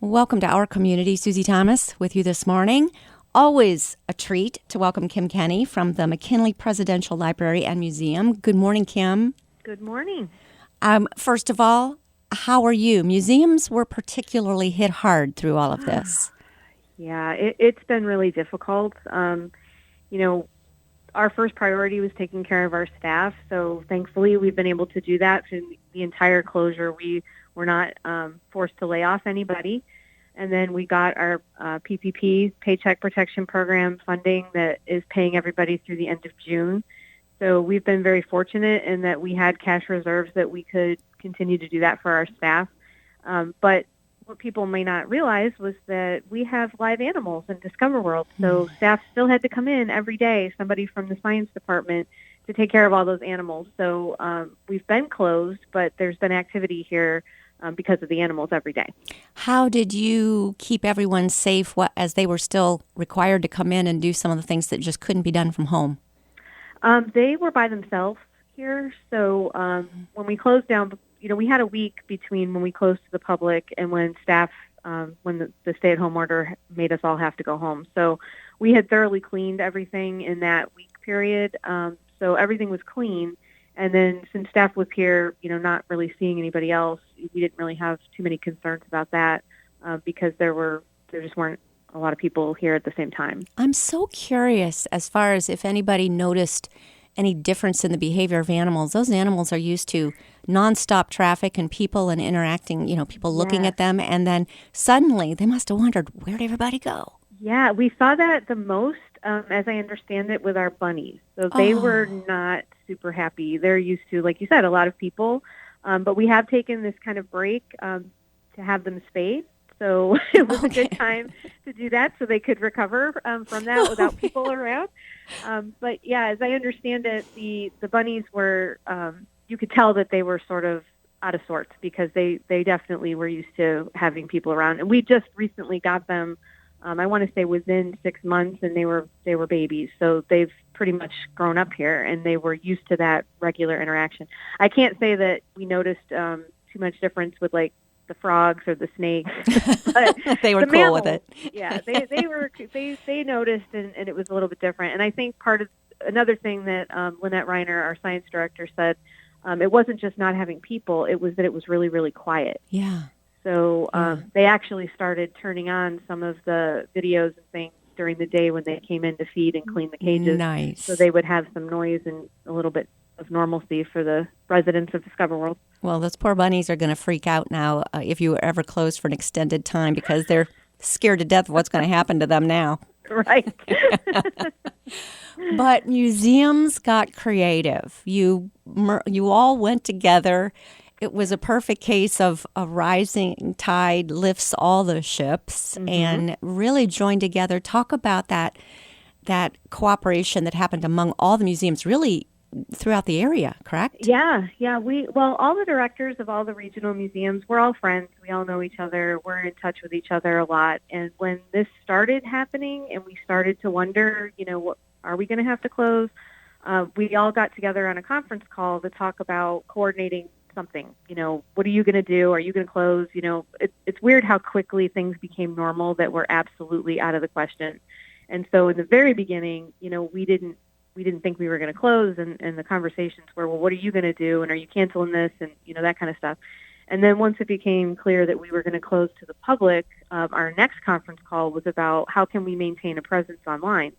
Welcome to our community. Susie Thomas with you this morning. Always a treat to welcome Kim Kenny from the McKinley Presidential Library and Museum. Good morning, Kim. Good morning. First of all, how are you? Museums were particularly hit hard through all of this. Yeah, it's been really difficult. Our first priority was taking care of our staff, so thankfully we've been able to do that through the entire closure. We were not forced to lay off anybody. And then we got our PPP, Paycheck Protection Program funding that is paying everybody through the end of June. So we've been very fortunate in that we had cash reserves that we could continue to do that for our staff. But what people may not realize was that we have live animals in Discover World. So staff still had to come in every day, somebody from the science department, to take care of all those animals. So we've been closed, but there's been activity here because of the animals every day. How did you keep everyone safe as they were still required to come in and do some of the things that just couldn't be done from home? They were by themselves here. So when we closed down, we had a week between when we closed to the public and when staff, when the stay-at-home order made us all have to go home. So we had thoroughly cleaned everything in that week period. So everything was clean. And then since staff was here, not really seeing anybody else, we didn't really have too many concerns about that because there just weren't a lot of people here at the same time. I'm so curious as far as if anybody noticed any difference in the behavior of animals. Those animals are used to nonstop traffic and people and interacting, people looking at them. And then suddenly they must have wondered, where'd everybody go? Yeah, we saw that the most, as I understand it, with our bunnies. So they were not super happy. They're used to, like you said, a lot of people. But we have taken this kind of break to have them spayed. So it was a good time to do that so they could recover from that without people around. But yeah, as I understand it, the bunnies were, you could tell that they were sort of out of sorts because they definitely were used to having people around. And we just recently got them, I want to say within 6 months, and they were babies. So they've pretty much grown up here and they were used to that regular interaction. I can't say that we noticed too much difference with like the frogs or the snakes. But they were the cool mammals, with it. Yeah, they noticed, and it was a little bit different. And I think part of another thing that Lynette Reiner, our science director, said, it wasn't just not having people; it was that it was really, really quiet. Yeah. So they actually started turning on some of the videos and things during the day when they came in to feed and clean the cages. Nice. So they would have some noise and a little bit of normalcy for the residents of Discover World. Well, those poor bunnies are going to freak out now if you were ever closed for an extended time because they're scared to death of what's going to happen to them now. Right. But museums got creative. You all went together. It was a perfect case of a rising tide lifts all the ships and really joined together. Talk about that cooperation that happened among all the museums really throughout the area, correct? Yeah. All the directors of all the regional museums, we're all friends. We all know each other. We're in touch with each other a lot. And when this started happening and we started to wonder, what are we going to have to close? We all got together on a conference call to talk about coordinating something. What are you going to do? Are you going to close? It's weird how quickly things became normal that were absolutely out of the question. And so in the very beginning, we didn't think we were going to close, and the conversations were, well, what are you going to do, and are you canceling this, and that kind of stuff. And then once it became clear that we were going to close to the public, our next conference call was about how can we maintain a presence online.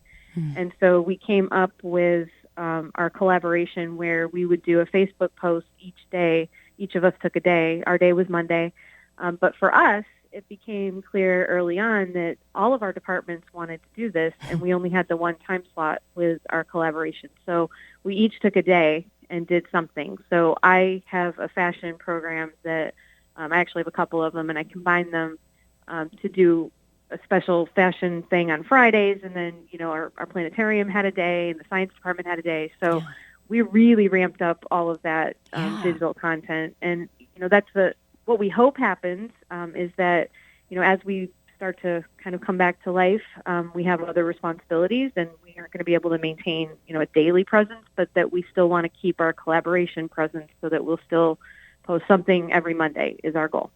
And so we came up with our collaboration where we would do a Facebook post each day. Each of us took a day. Our day was Monday. But for us, it became clear early on that all of our departments wanted to do this, and we only had the one time slot with our collaboration. So we each took a day and did something. So I have a fashion program that I actually have a couple of them, and I combine them to do a special fashion thing on Fridays, and then, our planetarium had a day, and the science department had a day. So we really ramped up all of that digital content. And, that's what we hope happens is that, as we start to kind of come back to life, we have other responsibilities, and we aren't going to be able to maintain, a daily presence, but that we still want to keep our collaboration presence so that we'll still post something every Monday is our goal.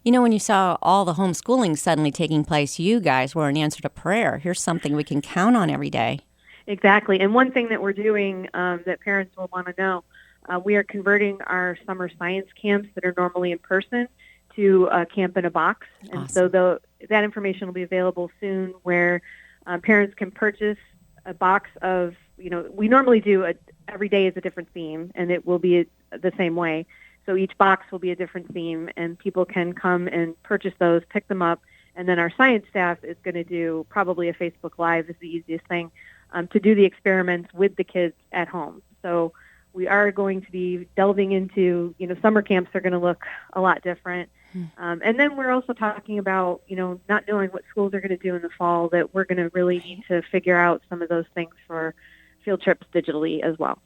You know, when you saw all the homeschooling suddenly taking place, you guys were an answer to prayer. Here's something we can count on every day. Exactly. And one thing that we're doing that parents will want to know, we are converting our summer science camps that are normally in person to a camp in a box. And Awesome. so that information will be available soon, where parents can purchase a box of, we normally do every day is a different theme, and it will be the same way. So each box will be a different theme, and people can come and purchase those, pick them up, and then our science staff is going to do probably a Facebook Live is the easiest thing, to do the experiments with the kids at home. So we are going to be delving into, summer camps are going to look a lot different. And then we're also talking about, not knowing what schools are going to do in the fall, that we're going to really need to figure out some of those things for field trips digitally as well.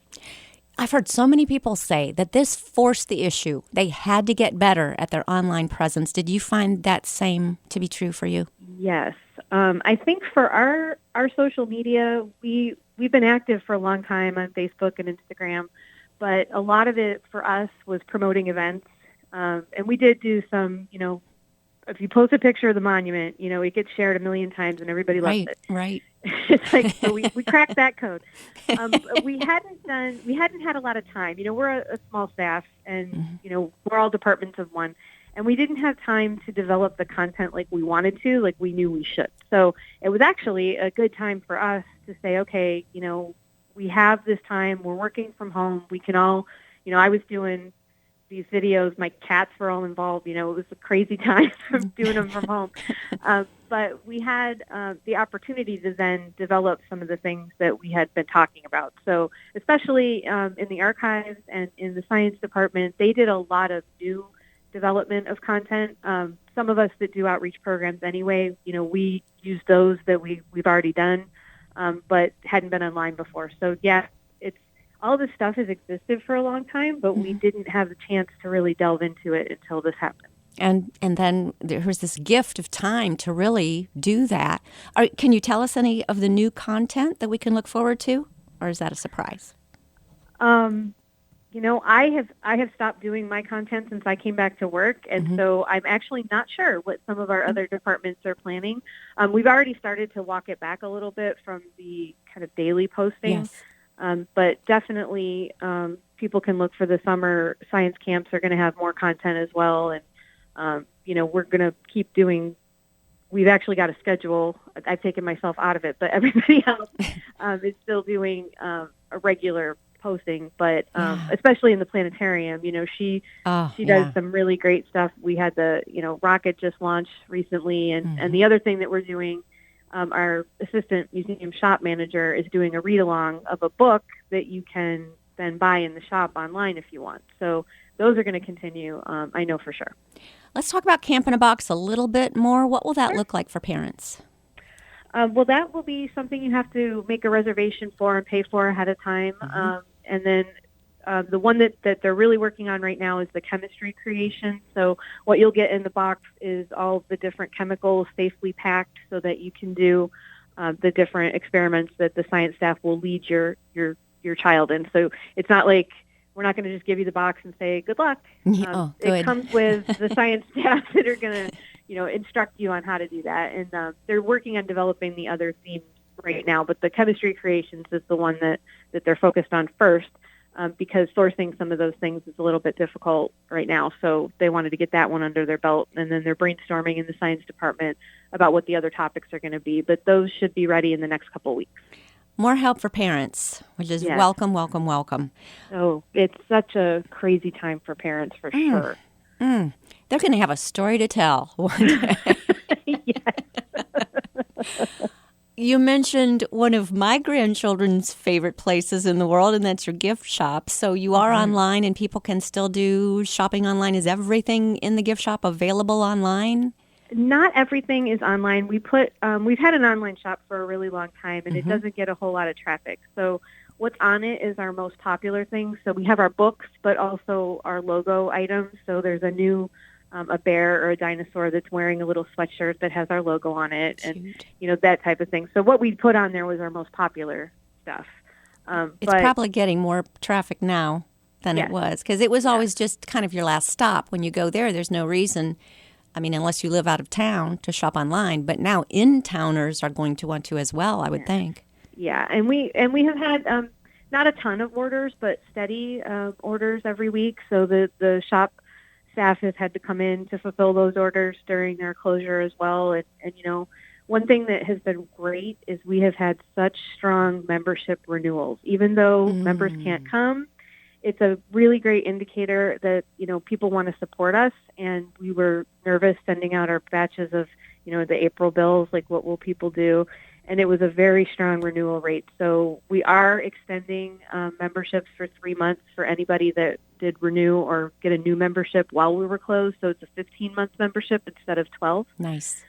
I've heard so many people say that this forced the issue. They had to get better at their online presence. Did you find that same to be true for you? Yes. I think for our social media, we've been active for a long time on Facebook and Instagram, but a lot of it for us was promoting events. And we did do some, if you post a picture of the monument, it gets shared 1 million times and everybody loves it. Right. It's like, so we cracked that code. We hadn't had a lot of time. We're a small staff, and, we're all departments of one. And we didn't have time to develop the content like we wanted to, like we knew we should. So it was actually a good time for us to say, okay, we have this time. We're working from home. We can all, I was doing these videos. My cats were all involved. It was a crazy time from doing them from home. But we had the opportunity to then develop some of the things that we had been talking about. So especially in the archives and in the science department, they did a lot of new development of content. Some of us that do outreach programs anyway, we use those that we've already done, but hadn't been online before. So yeah, all this stuff has existed for a long time, but we didn't have the chance to really delve into it until this happened. And then there's this gift of time to really do that. Can you tell us any of the new content that we can look forward to, or is that a surprise? I have stopped doing my content since I came back to work, and so I'm actually not sure what some of our other departments are planning. We've already started to walk it back a little bit from the kind of daily posting. Yes. But definitely people can look for the summer science camps are going to have more content as well. And, we're going to keep doing, we've actually got a schedule. I've taken myself out of it, but everybody else is still doing a regular posting. But especially in the planetarium, she does some really great stuff. We had the, rocket just launched recently. And the other thing that we're doing, our assistant museum shop manager is doing a read-along of a book that you can then buy in the shop online if you want. So those are going to continue, I know for sure. Let's talk about Camp in a Box a little bit more. What will that look like for parents? Well, that will be something you have to make a reservation for and pay for ahead of time. And then the one that they're really working on right now is the chemistry creation. So what you'll get in the box is all the different chemicals safely packed so that you can do the different experiments that the science staff will lead your child in. So it's not like we're not going to just give you the box and say, good luck. Good. It comes with the science staff that are going to, instruct you on how to do that. And they're working on developing the other themes right now. But the chemistry creations is the one that they're focused on first. Because sourcing some of those things is a little bit difficult right now. So they wanted to get that one under their belt. And then they're brainstorming in the science department about what the other topics are going to be. But those should be ready in the next couple of weeks. More help for parents, which is welcome, welcome, welcome. Oh, it's such a crazy time for parents for sure. They're going to have a story to tell one day. Yes. You mentioned one of my grandchildren's favorite places in the world, and that's your gift shop. So you are online, and people can still do shopping online. Is everything in the gift shop available online? Not everything is online. We've had an online shop for a really long time, and it doesn't get a whole lot of traffic. So what's on it is our most popular things. So we have our books, but also our logo items. So there's a new a bear or a dinosaur that's wearing a little sweatshirt that has our logo on it. Cute. And, that type of thing. So what we put on there was our most popular stuff. It's probably getting more traffic now. than it was, because it was always just kind of your last stop. When you go there, there's no reason, I mean, unless you live out of town, to shop online. But now in-towners are going to want to as well, I would think. Yeah, and we have had not a ton of orders, but steady orders every week. So the shop staff has had to come in to fulfill those orders during their closure as well. And one thing that has been great is we have had such strong membership renewals. Even though members can't come, it's a really great indicator that, people want to support us. And we were nervous sending out our batches of, the April bills, like what will people do? And it was a very strong renewal rate. So we are extending memberships for 3 months for anybody that did renew or get a new membership while we were closed. So it's a 15-month membership instead of 12. Nice.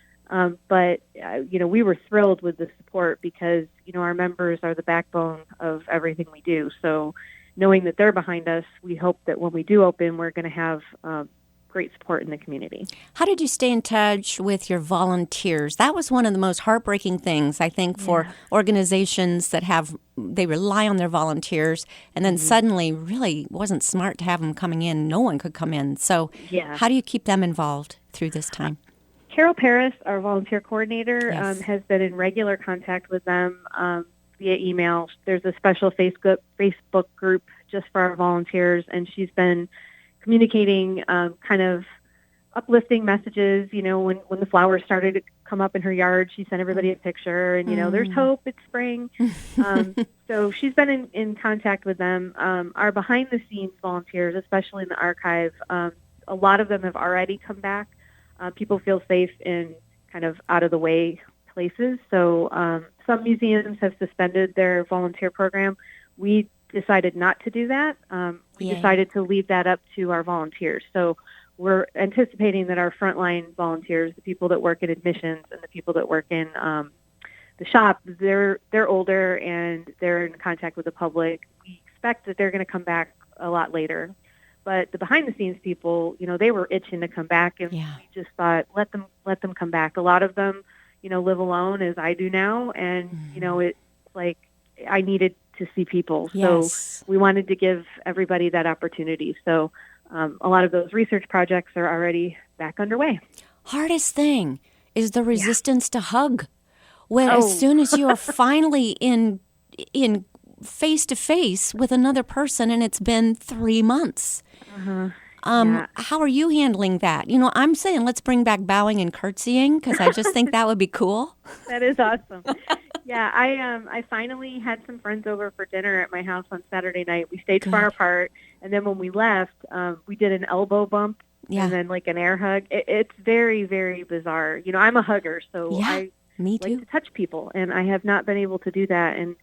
But we were thrilled with the support because, our members are the backbone of everything we do. So knowing that they're behind us, we hope that when we do open, we're going to have great support in the community. How did you stay in touch with your volunteers? That was one of the most heartbreaking things, I think, for organizations that they rely on their volunteers, and then suddenly really wasn't smart to have them coming in. No one could come in. So how do you keep them involved through this time? Carol Paris, our volunteer coordinator, has been in regular contact with them via email. There's a special Facebook group just for our volunteers, and she's been communicating kind of uplifting messages. When the flowers started to come up in her yard, she sent everybody a picture, and there's hope, it's spring. So she's been in contact with them. Our behind the scenes volunteers, especially in the archive, a lot of them have already come back. People feel safe in kind of out of the way places. So some museums have suspended their volunteer program. We decided not to do that. We decided to leave that up to our volunteers. So we're anticipating that our frontline volunteers, the people that work in admissions and the people that work in the shop, they're older and they're in contact with the public. We expect that they're going to come back a lot later. But the behind-the-scenes people, they were itching to come back, and we just thought, let them come back. A lot of them, live alone, as I do now, and it's like I needed to see people, so we wanted to give everybody that opportunity. So a lot of those research projects are already back underway. Hardest thing is the resistance to hug. As soon as you are finally in face to face with another person, and it's been 3 months. How are you handling that? I'm saying let's bring back bowing and curtsying, because I just think that would be cool. That is awesome. Yeah, I finally had some friends over for dinner at my house on Saturday night. We stayed far apart, and then when we left, we did an elbow bump and then like an air hug. It's very, very bizarre. I'm a hugger, so I like to touch people, and I have not been able to do that. And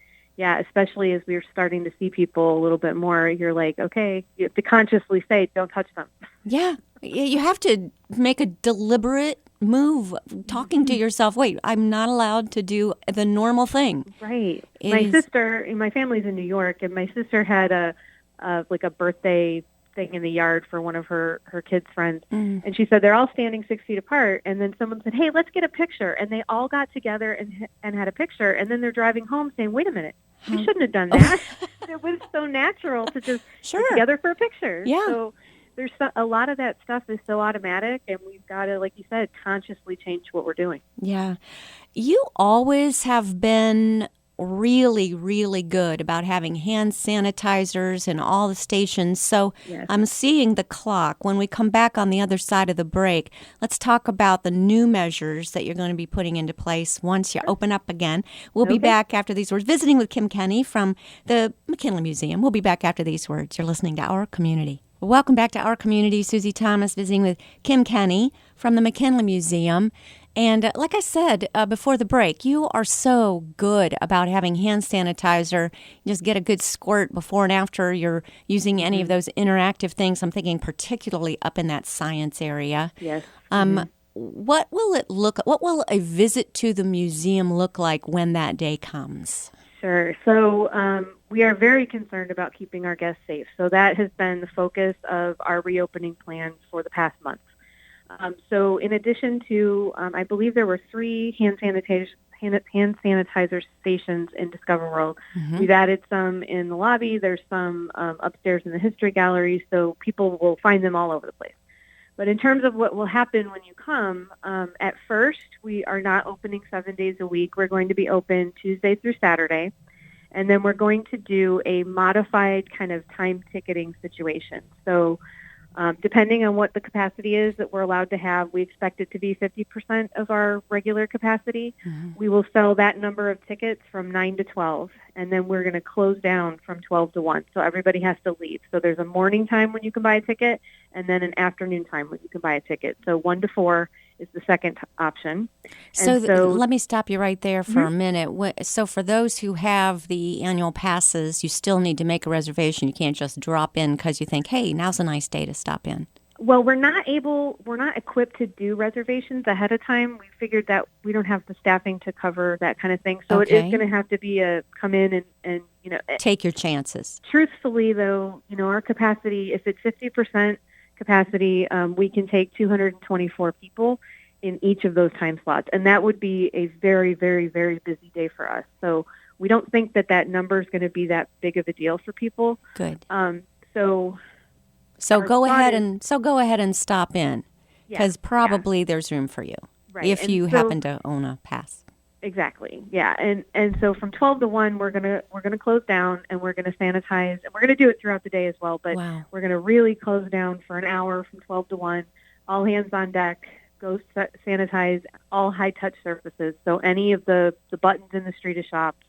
especially as we're starting to see people a little bit more, you're like, okay, you have to consciously say, don't touch them. Yeah, you have to make a deliberate move, talking to yourself, wait, I'm not allowed to do the normal thing. Right. My family's in New York, and my sister had a birthday thing in the yard for one of her kids' friends. And she said they're all standing 6 feet apart, and then someone said, hey, let's get a picture. And they all got together and had a picture, and then they're driving home saying, wait a minute, we shouldn't have done that. It was so natural to just get together for a picture. Yeah. So there's a lot of that stuff is so automatic, and we've got to, like you said, consciously change what we're doing. Yeah. You always have been really, really good about having hand sanitizers in all the stations. So I'm seeing the clock. When we come back on the other side of the break, let's talk about the new measures that you're going to be putting into place once you open up again. We'll be back after these words, visiting with Kim Kenny from the McKinley Museum. We'll be back after these words. You're listening to Our Community. Welcome back to Our Community. Susie Thomas visiting with Kim Kenny from the McKinley Museum. And like I said before the break, you are so good about having hand sanitizer. You just get a good squirt before and after you're using any of those interactive things. I'm thinking particularly up in that science area. Yes. What will a visit to the museum look like when that day comes? Sure. So we are very concerned about keeping our guests safe. So that has been the focus of our reopening plans for the past month. So in addition to, I believe there were 3 hand hand sanitizer stations in Discover World. We've added some in the lobby. There's some upstairs in the history gallery, so people will find them all over the place. But in terms of what will happen when you come, at first, we are not opening 7 days a week. We're going to be open Tuesday through Saturday. And then we're going to do a modified kind of time ticketing situation. So depending on what the capacity is that we're allowed to have, we expect it to be 50% of our regular capacity. We will sell that number of tickets from 9 to 12, and then we're going to close down from 12 to 1. So everybody has to leave. So there's a morning time when you can buy a ticket, and then an afternoon time when you can buy a ticket. So 1 to 4 is the second option. So let me stop you right there for a minute. So for those who have the annual passes, you still need to make a reservation. You can't just drop in because you think, hey, now's a nice day to stop in. Well, we're not equipped to do reservations ahead of time. We figured that we don't have the staffing to cover that kind of thing. So It is going to have to be a come in and take your chances. Truthfully, though, our capacity, if it's 50% capacity, we can take 224 people in each of those time slots. And that would be a very, very, very busy day for us. So we don't think that number is going to be that big of a deal for people. Good. So go ahead and stop in, because probably there's room for you if you happen to own a pass. Exactly. Yeah. And so from 12 to 1, we're gonna close down, and we're gonna sanitize, and we're gonna do it throughout the day as well. But we're gonna really close down for an hour from 12 to 1. All hands on deck. Go sanitize all high touch surfaces. So any of the buttons in the street of shops,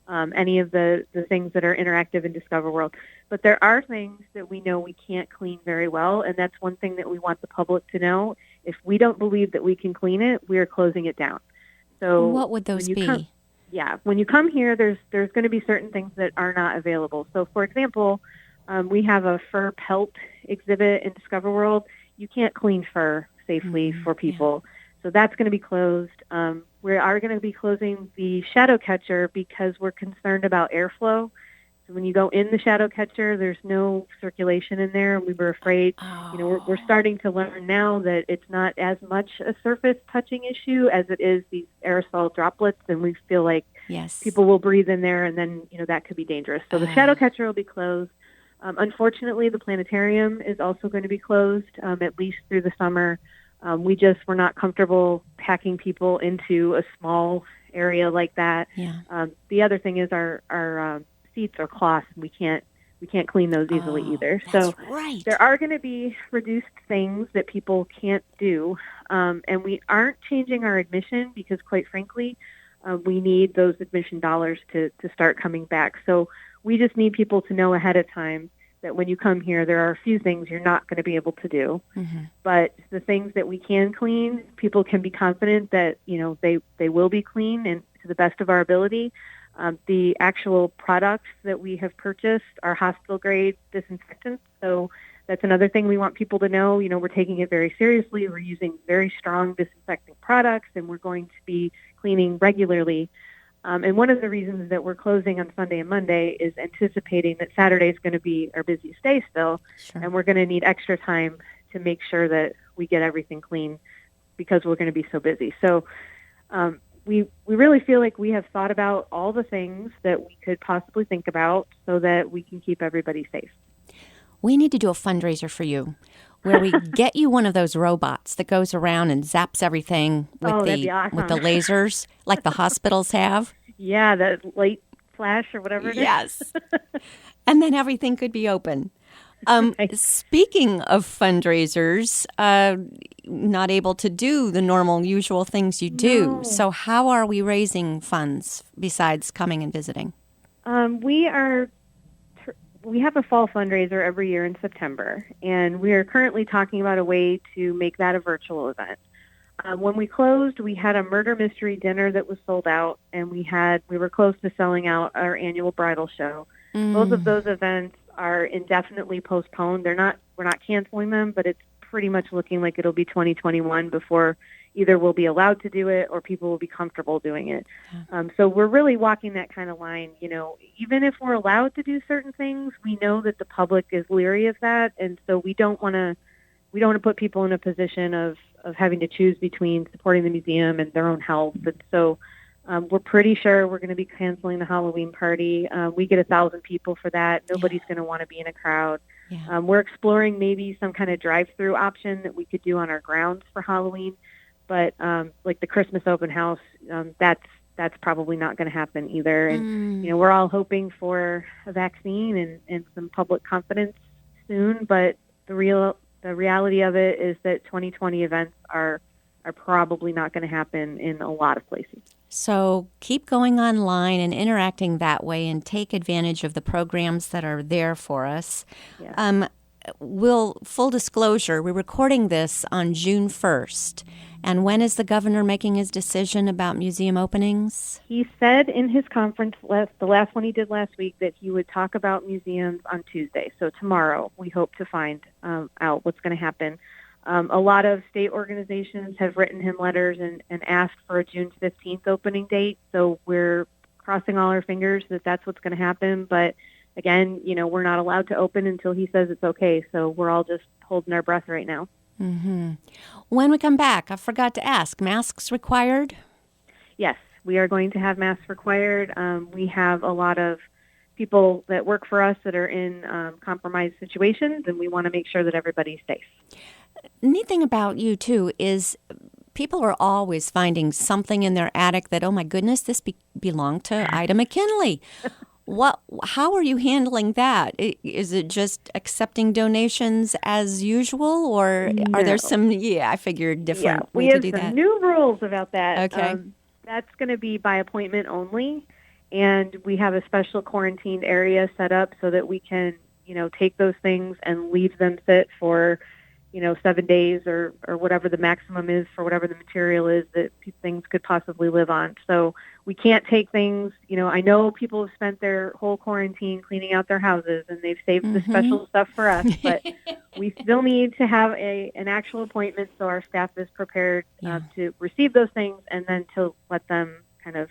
any of the things that are interactive in Discover World. But there are things that we know we can't clean very well, and that's one thing that we want the public to know. If we don't believe that we can clean it, we are closing it down. So what would those be? When you come here, there's going to be certain things that are not available. So, for example, we have a fur pelt exhibit in Discover World. You can't clean fur safely for people. So that's going to be closed. We are going to be closing the shadow catcher because we're concerned about airflow. So when you go in the shadow catcher, there's no circulation in there. We were afraid, we're starting to learn now that it's not as much a surface touching issue as it is these aerosol droplets. And we feel like people will breathe in there, and then, that could be dangerous. So the shadow catcher will be closed. Unfortunately, the planetarium is also going to be closed, at least through the summer. We just were not comfortable packing people into a small area like that. The other thing is our seats are cloth. We can't clean those easily either. So there are going to be reduced things that people can't do, and we aren't changing our admission because, quite frankly, we need those admission dollars to start coming back. So we just need people to know ahead of time that when you come here, there are a few things you're not going to be able to do. But the things that we can clean, people can be confident that, they will be clean and to the best of our ability. The actual products that we have purchased are hospital-grade disinfectants. So that's another thing we want people to know. We're taking it very seriously. We're using very strong disinfecting products, and we're going to be cleaning regularly. And one of the reasons that we're closing on Sunday and Monday is anticipating that Saturday is going to be our busiest day still, and we're going to need extra time to make sure that we get everything clean because we're going to be so busy. So we really feel like we have thought about all the things that we could possibly think about so that we can keep everybody safe. We need to do a fundraiser for you where we get you one of those robots that goes around and zaps everything with with the lasers like the hospitals have. Yeah, the light flash or whatever it is. Yes. And then everything could be open. Speaking of fundraisers, not able to do the normal, usual things you do. No. So how are we raising funds besides coming and visiting? We have a fall fundraiser every year in September, and we are currently talking about a way to make that a virtual event. When we closed, we had a murder mystery dinner that was sold out, and we were close to selling out our annual bridal show. Both of those events are indefinitely postponed. We're not canceling them, but it's pretty much looking like it'll be 2021 before either we'll be allowed to do it or people will be comfortable doing it. So we're really walking that kind of line. Even if we're allowed to do certain things, we know that the public is leery of that, and so we don't want to put people in a position of having to choose between supporting the museum and their own health. And so We're pretty sure we're going to be canceling the Halloween party. We get 1,000 people for that. Nobody's going to want to be in a crowd. Yeah. We're exploring maybe some kind of drive-through option that we could do on our grounds for Halloween, but like the Christmas open house, that's probably not going to happen either. And we're all hoping for a vaccine and some public confidence soon, but the reality of it is that 2020 events are probably not going to happen in a lot of places. So keep going online and interacting that way and take advantage of the programs that are there for us. Yeah. Full disclosure, we're recording this on June 1st. And when is the governor making his decision about museum openings? He said in his conference, the last one he did last week, that he would talk about museums on Tuesday. So tomorrow we hope to find out what's going to happen. A lot of state organizations have written him letters and asked for a June 15th opening date. So we're crossing all our fingers that that's what's going to happen. But again, we're not allowed to open until he says it's okay. So we're all just holding our breath right now. Mm-hmm. When we come back, I forgot to ask, masks required? Yes, we are going to have masks required. We have a lot of people that work for us that are in compromised situations, and we want to make sure that everybody's safe. Neat thing about you, too, is people are always finding something in their attic that, oh, my goodness, this belonged to Ida McKinley. How are you handling that? Is it just accepting donations as usual, or are there some, I figured different way to do that? We have some new rules about that. Okay. That's going to be by appointment only, and we have a special quarantined area set up so that we can, take those things and leave them sit for 7 days or whatever the maximum is for whatever the material is that things could possibly live on. So we can't take things, I know people have spent their whole quarantine cleaning out their houses and they've saved the special stuff for us, but we still need to have an actual appointment so our staff is prepared to receive those things and then to let them kind of,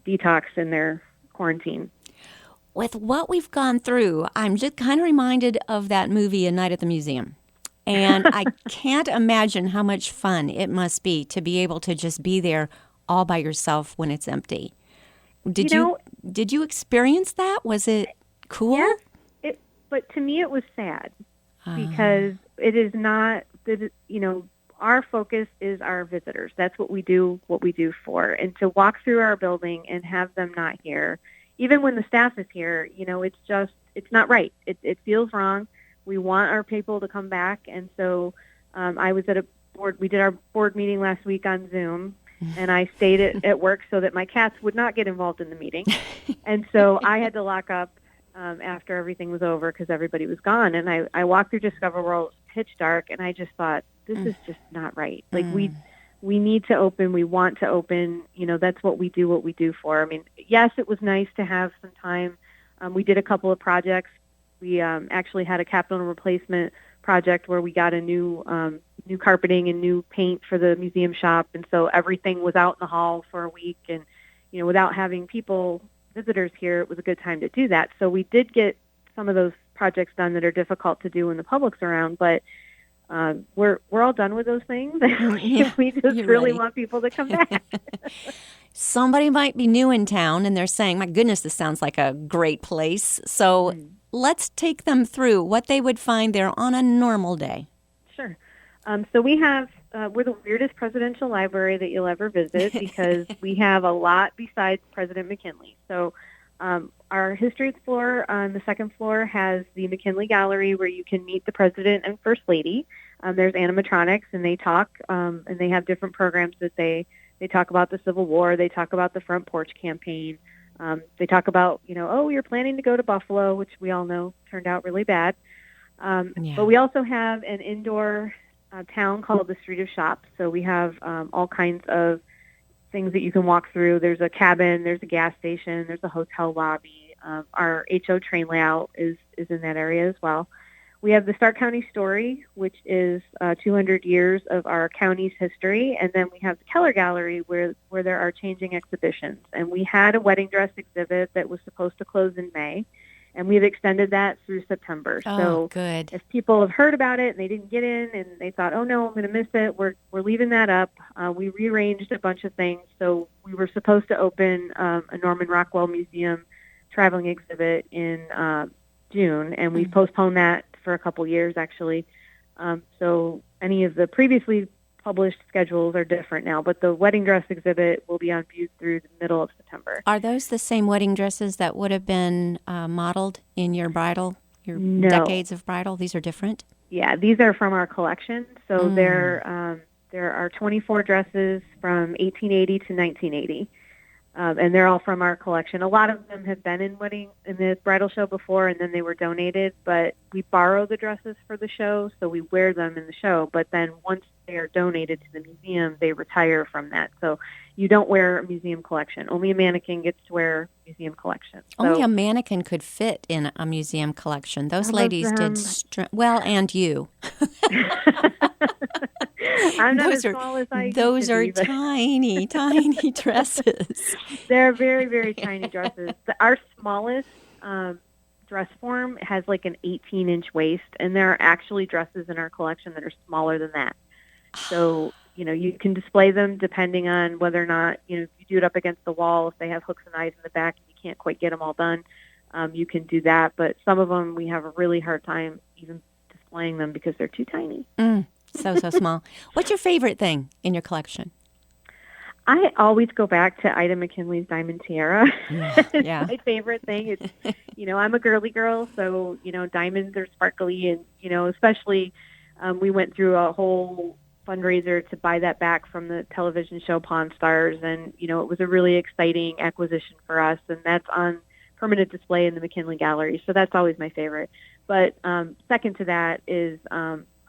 detox in their quarantine. With what we've gone through, I'm just kind of reminded of that movie, A Night at the Museum. And I can't imagine how much fun it must be to be able to just be there all by yourself when it's empty. Did you experience that? Was it cool? Yeah, but to me it was sad because it is not, our focus is our visitors. That's what we do for. And to walk through our building and have them not here, even when the staff is here, it's not right. It feels wrong. We want our people to come back. And so I was at we did our board meeting last week on Zoom, and I stayed at work so that my cats would not get involved in the meeting. And so I had to lock up after everything was over because everybody was gone. And I walked through Discover World, pitch dark, and I just thought, this is just not right. Like we need to open. We want to open. That's what we do for. I mean, yes, it was nice to have some time. We did a couple of projects. We actually had a capital replacement project where we got a new carpeting and new paint for the museum shop. And so everything was out in the hall for a week. And, without having visitors here, it was a good time to do that. So we did get some of those projects done that are difficult to do when the public's around. But we're all done with those things. We just really want people to come back. Somebody might be new in town and they're saying, my goodness, this sounds like a great place. So let's take them through what they would find there on a normal day. Sure. So we have, we're the weirdest presidential library that you'll ever visit because we have a lot besides President McKinley. So our history floor on the second floor has the McKinley Gallery where you can meet the President and First Lady. There's animatronics, and they talk, and they have different programs that they talk about the Civil War. They talk about the Front Porch Campaign. They talk about, you're planning to go to Buffalo, which we all know turned out really bad. But we also have an indoor town called the Street of Shops. So we have all kinds of things that you can walk through. There's a cabin, there's a gas station, there's a hotel lobby. Our HO train layout is in that area as well. We have the Stark County Story, which is 200 years of our county's history, and then we have the Keller Gallery where there are changing exhibitions. And we had a wedding dress exhibit that was supposed to close in May, And we've extended that through September. Oh, so good. if people have heard about it and they didn't get in and they thought, oh no, I'm going to miss it, we're leaving that up. We rearranged a bunch of things. So we were supposed to open a Norman Rockwell Museum traveling exhibit in June, and we've postponed that for a couple years actually. So any of the previously published schedules are different now, but the wedding dress exhibit will be on view through the middle of September. Are those the same wedding dresses that would have been modeled in your No. decades of bridal? These are different? Yeah, these are from our collection. So there are 24 dresses from 1880 to 1980. And they're all from our collection. A lot of them have been in the bridal show before, and then they were donated. But we borrow the dresses for the show, so we wear them in the show. But then once they are donated to the museum, they retire from that. So you don't wear a museum collection. Only a mannequin gets to wear museum collection. Only a mannequin could fit in a museum collection. Those ladies did well, and you. I'm not as small as I used Those to are be, but tiny, tiny dresses. They're very, very tiny dresses. Our smallest dress form has like an 18-inch waist, and there are actually dresses in our collection that are smaller than that. So, you can display them depending on whether or not, if you do it up against the wall, if they have hooks and eyes in the back and you can't quite get them all done, you can do that. But some of them, we have a really hard time even displaying them because they're too tiny. So small. What's your favorite thing in your collection? I always go back to Ida McKinley's Diamond Tiara. Yeah. My favorite thing. It's, I'm a girly girl, so, diamonds are sparkly, and, especially we went through a whole fundraiser to buy that back from the television show Pawn Stars, and, it was a really exciting acquisition for us, and that's on permanent display in the McKinley Gallery, so that's always my favorite. But second to that is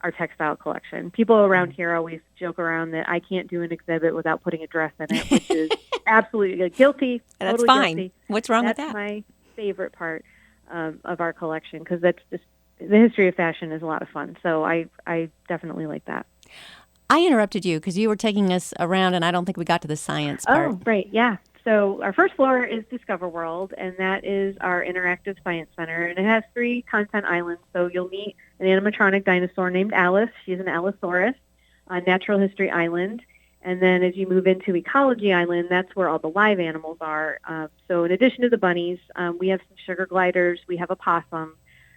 our textile collection. People around here always joke around that I can't do an exhibit without putting a dress in it, which is absolutely guilty. That's totally fine. Guilty. What's wrong with that? That's my favorite part of our collection, because that's just the history of fashion is a lot of fun. So I definitely like that. I interrupted you because you were taking us around, and I don't think we got to the science part. Oh, right, yeah. So our first floor is Discover World, and that is our interactive science center, and it has 3 content islands. So you'll meet an animatronic dinosaur named Alice. She's an Allosaurus on Natural History Island. And then as you move into Ecology Island, that's where all the live animals are. So in addition to the bunnies, we have some sugar gliders, we have a possum,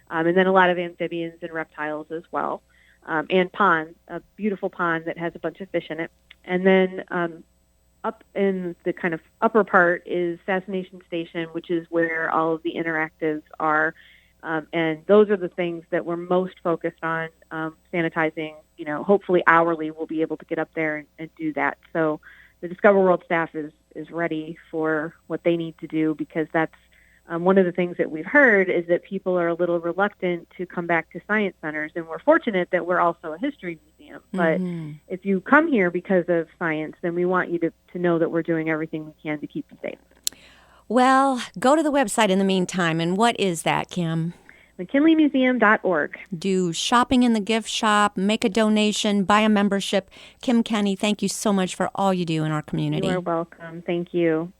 and then a lot of amphibians and reptiles as well. And pond, a beautiful pond that has a bunch of fish in it. And then up in the kind of upper part is Fascination Station, which is where all of the interactives are. And those are the things that we're most focused on sanitizing. Hopefully hourly we'll be able to get up there and do that. So the Discover World staff is ready for what they need to do, because that's one of the things that we've heard is that people are a little reluctant to come back to science centers. And we're fortunate that we're also a history museum. But if you come here because of science, then we want you to know that we're doing everything we can to keep you safe. Well, go to the website in the meantime. And what is that, Kim? McKinleyMuseum.org. Do shopping in the gift shop, make a donation, buy a membership. Kim Kenny, thank you so much for all you do in our community. You are welcome. Thank you.